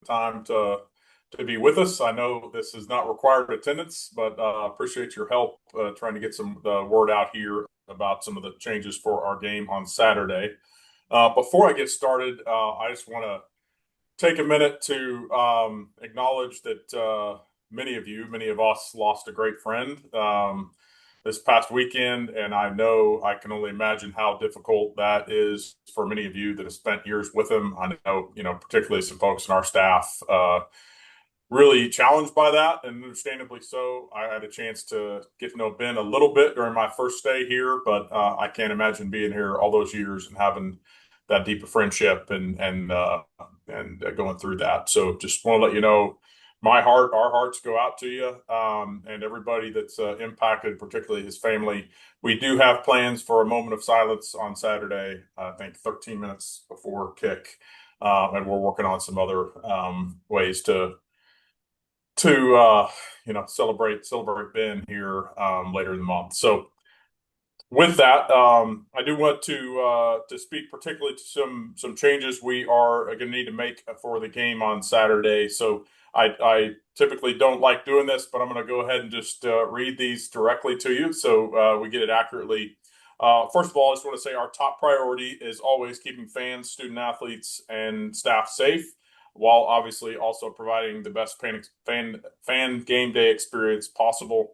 time to be with us. I know this is not required attendance, but appreciate your help trying to get some the word out here about some of the changes for our game on Saturday. Before I get started, I just want to take a minute to acknowledge that many of us lost a great friend this past weekend, and I know I can only imagine how difficult that is for many of you that have spent years with him. I know, particularly some folks in our staff really challenged by that, and understandably so. I had a chance to get to know Ben a little bit during my first stay here, but I can't imagine being here all those years and having that deep of friendship and going through that. So just want to let you know, our hearts go out to you, and everybody that's impacted, particularly his family. We do have plans for a moment of silence on Saturday, I think 13 minutes before kick, and we're working on some other ways to celebrate Ben here later in the month. So with that, I do want to speak particularly to some changes we are going to need to make for the game on Saturday. So I typically don't like doing this, but I'm going to go ahead and just read these directly to you so we get it accurately. First of all, I just want to say our top priority is always keeping fans, student athletes, and staff safe, while obviously also providing the best fan game day experience possible.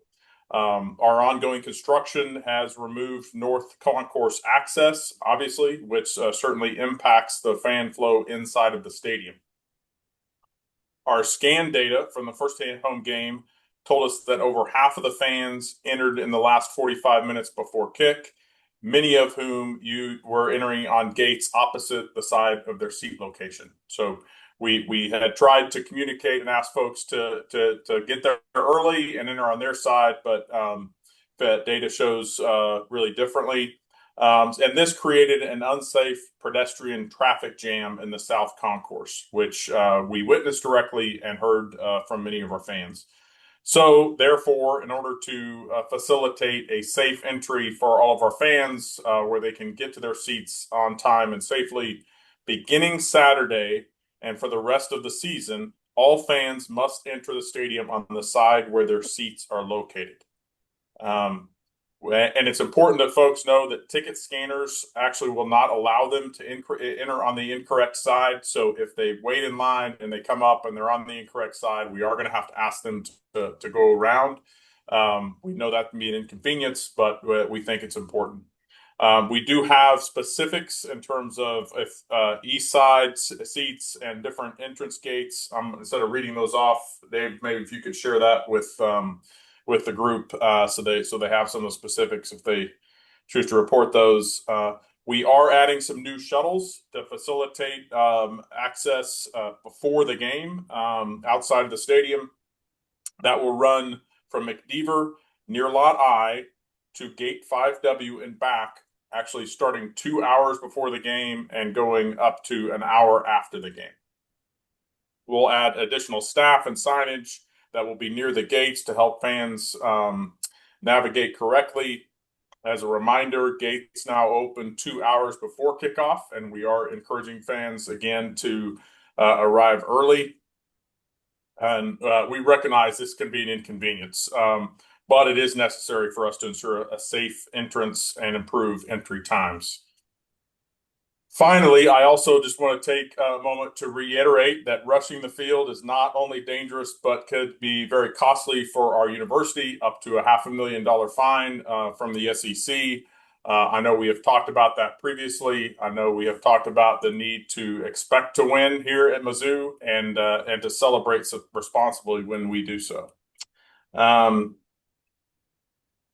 Our ongoing construction has removed North Concourse access, obviously, which certainly impacts the fan flow inside of the stadium. Our scan data from the first home game told us that over half of the fans entered in the last 45 minutes before kick, many of whom you were entering on gates opposite the side of their seat location. So we had tried to communicate and ask folks to get there early and enter on their side, but that data shows really differently. And this created an unsafe pedestrian traffic jam in the South Concourse, which we witnessed directly and heard from many of our fans. So, therefore, in order to facilitate a safe entry for all of our fans where they can get to their seats on time and safely, beginning Saturday and for the rest of the season, all fans must enter the stadium on the side where their seats are located. And it's important that folks know that ticket scanners actually will not allow them to enter on the incorrect side. So if they wait in line and they come up and they're on the incorrect side, we are going to have to ask them to go around. We know that can be an inconvenience, but we think it's important. We do have specifics in terms of if east side seats and different entrance gates. Instead of reading those off, Dave, maybe if you could share that with the group, so they have some of the specifics if they choose to report those. We are adding some new shuttles to facilitate access before the game outside of the stadium. That will run from McDeaver near Lot I to Gate 5W and back, actually starting 2 hours before the game and going up to an hour after the game. We'll add additional staff and signage that will be near the gates to help fans navigate correctly. As a reminder, gates now open 2 hours before kickoff, and we are encouraging fans again to arrive early. And we recognize this can be an inconvenience, but it is necessary for us to ensure a safe entrance and improve entry times. Finally, I also just want to take a moment to reiterate that rushing the field is not only dangerous, but could be very costly for our university, up to a $500,000 fine from the SEC. I know we have talked about that previously. I know we have talked about the need to expect to win here at Mizzou and to celebrate responsibly when we do so.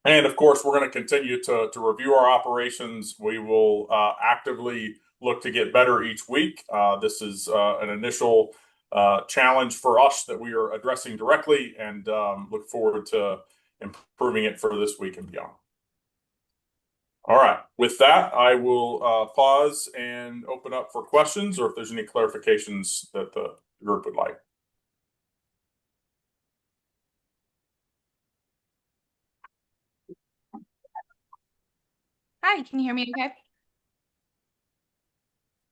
And of course, we're going to continue to review our operations. We will actively look to get better each week. This is an initial challenge for us that we are addressing directly, and look forward to improving it for this week and beyond. All right. With that, I will pause and open up for questions, or if there's any clarifications that the group would like. Hi, can you hear me okay?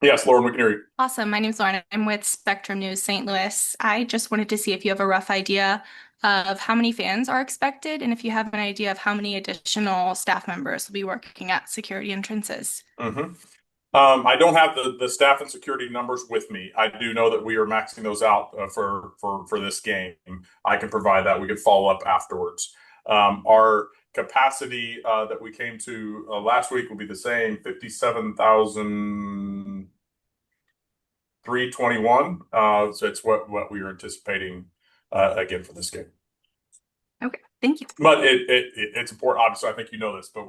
Yes, Lauren, we can hear you. Awesome. My name's Lauren. I'm with Spectrum News St. Louis. I just wanted to see if you have a rough idea of how many fans are expected and if you have an idea of how many additional staff members will be working at security entrances. Hmm. I don't have the staff and security numbers with me. I do know that we are maxing those out for this game. I can provide that. We can follow up afterwards. Our capacity that we came to last week will be the same, 57,321. So it's what we are anticipating again for this game. Okay, thank you. But it's important. Obviously, I think you know this, but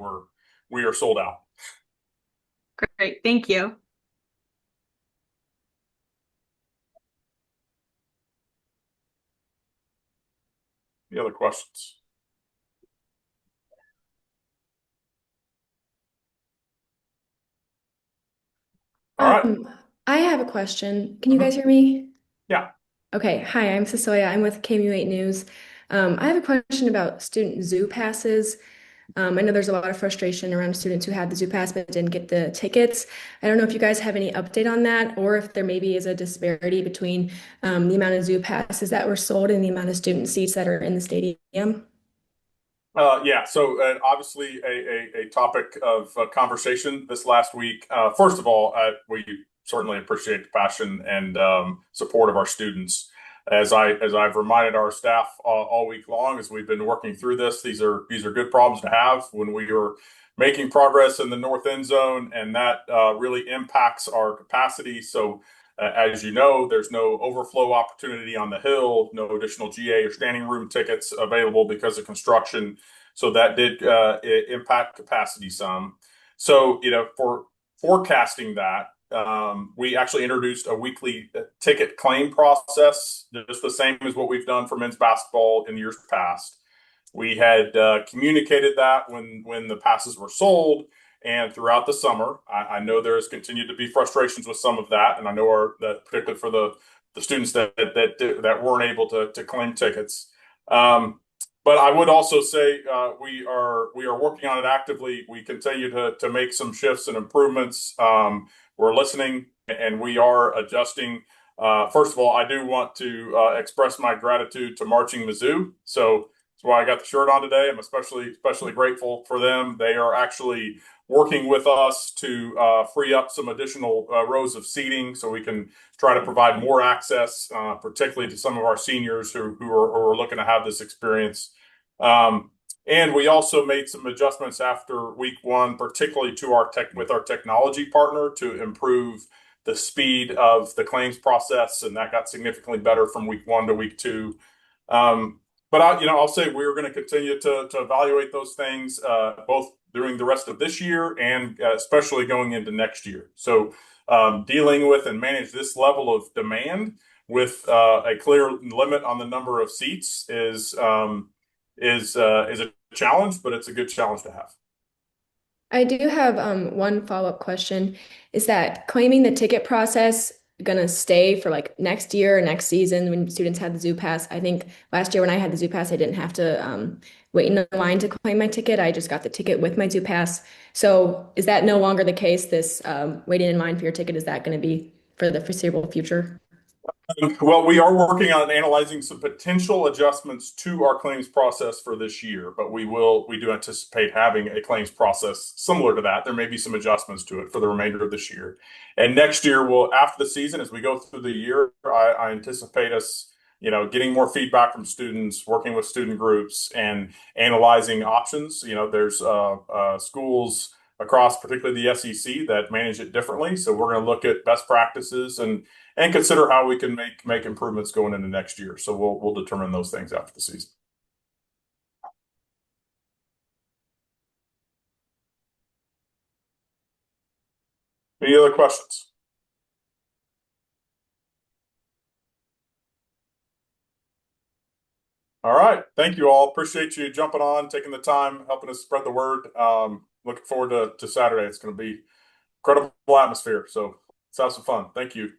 we are sold out. Great, thank you. Any other questions? All right. Um, I have a question. Can you guys Mhm. hear me? Yeah. Okay, hi, I'm Cecilia. I'm with KMU8 News. I have a question about student zoo passes. I know there's a lot of frustration around students who had the zoo pass but didn't get the tickets. I don't know if you guys have any update on that or if there maybe is a disparity between the amount of zoo passes that were sold and the amount of student seats that are in the stadium. Yeah, so obviously a topic of conversation this last week. First of all, we certainly appreciate the passion and support of our students. As I've reminded our staff all week long, as we've been working through this, these are good problems to have when we are making progress in the north end zone, and that really impacts our capacity. So as you know, there's no overflow opportunity on the hill, no additional GA or standing room tickets available because of construction. So that did impact capacity some. So, for forecasting that, we actually introduced a weekly ticket claim process, just the same as what we've done for men's basketball in years past. We had communicated that when the passes were sold and throughout the summer. I know there has continued to be frustrations with some of that, and I know that particularly for the students that weren't able to claim tickets. Um, but I would also say we are working on it actively. We continue to make some shifts and improvements. We're listening and we are adjusting. First of all, I do want to express my gratitude to Marching Mizzou. So that's why I got the shirt on today. I'm especially grateful for them. They are actually working with us to free up some additional rows of seating so we can try to provide more access, particularly to some of our seniors who are looking to have this experience. Um, and we also made some adjustments after week one, particularly to our tech with our technology partner to improve the speed of the claims process, and that got significantly better from week one to week two. But I'll say we're going to continue to evaluate those things both during the rest of this year and especially going into next year. So dealing with and manage this level of demand with a clear limit on the number of seats is a challenge, but it's a good challenge to have. I do have one follow-up question. Is that claiming the ticket process gonna stay for like next year or next season when students had the Zoo Pass? I think last year when I had the Zoo Pass, I didn't have to wait in a line to claim my ticket. I just got the ticket with my Zoo Pass. So is that no longer the case? This waiting in line for your ticket, is that going to be for the foreseeable future? Well, we are working on analyzing some potential adjustments to our claims process for this year, but we do anticipate having a claims process similar to that. There may be some adjustments to it for the remainder of this year. And next year, after the season, as we go through the year, I anticipate us, getting more feedback from students, working with student groups and analyzing options. There's schools across particularly the SEC that manage it differently. So we're going to look at best practices and consider how we can make improvements going into next year. So we'll determine those things after the season. Any other questions? All right. Thank you all. Appreciate you jumping on, taking the time, helping us spread the word. Looking forward to Saturday. It's going to be incredible atmosphere. So let's have some fun. Thank you.